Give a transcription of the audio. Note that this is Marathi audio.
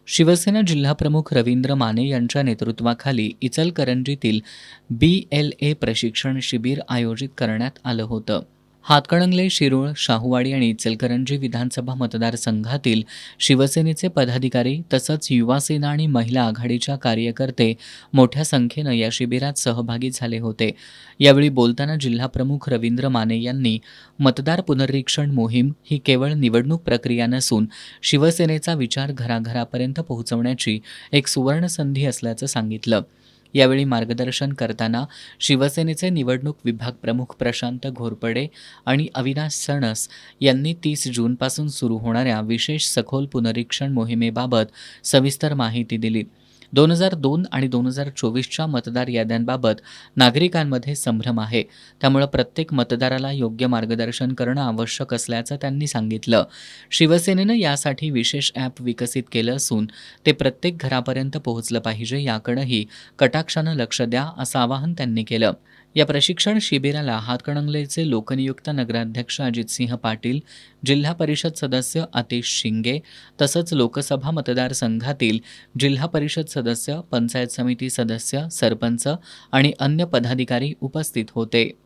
शिवसेना जिल्हाप्रमुख रवींद्र माने यांच्या नेतृत्वाखाली इचलकरंजीतील BLA प्रशिक्षण शिबिर आयोजित करण्यात आलं होतं. हातकणंगले, शिरूळ, शाहूवाडी आणि इचलकरंजी विधानसभा मतदारसंघातील शिवसेनेचे पदाधिकारी तसंच युवासेना आणि महिला आघाडीच्या कार्यकर्ते मोठ्या संख्येनं या शिबिरात सहभागी झाले होते. यावेळी बोलताना जिल्हाप्रमुख रवींद्र माने यांनी मतदार पुनर्निरीक्षण मोहीम ही केवळ निवडणूक प्रक्रिया नसून शिवसेनेचा विचार घराघरापर्यंत पोहोचवण्याची एक सुवर्णसंधी असल्याचं सांगितलं. यावेळी मार्गदर्शन करताना शिवसेनेचे निवडणूक विभाग प्रमुख प्रशांत घोरपडे आणि अविनाश सणस यांनी 30 जूनपासून सुरू होणाऱ्या विशेष सखोल पुनरीक्षण मोहिमेबाबत सविस्तर माहिती दिली. 2002 आणि 2024च्या मतदार याद्यांबाबत नागरिकांमध्ये संभ्रम आहे. त्यामुळे प्रत्येक मतदाराला योग्य मार्गदर्शन करणं आवश्यक असल्याचं त्यांनी सांगितलं. शिवसेनेनं यासाठी विशेष ॲप विकसित केलं असून ते प्रत्येक घरापर्यंत पोहोचलं पाहिजे याकडेही कटाक्षानं लक्ष द्या असं आवाहन त्यांनी केलं. या प्रशिक्षण शिबिराला हातकणंगलेचे लोकनियुक्त नगराध्यक्ष अजितसिंह पाटील, जिल्हा परिषद सदस्य आतिश शिंगे तसंच लोकसभा मतदारसंघातील जिल्हा परिषद सदस्य, पंचायत समिती सदस्य, सरपंच आणि अन्य पदाधिकारी उपस्थित होते.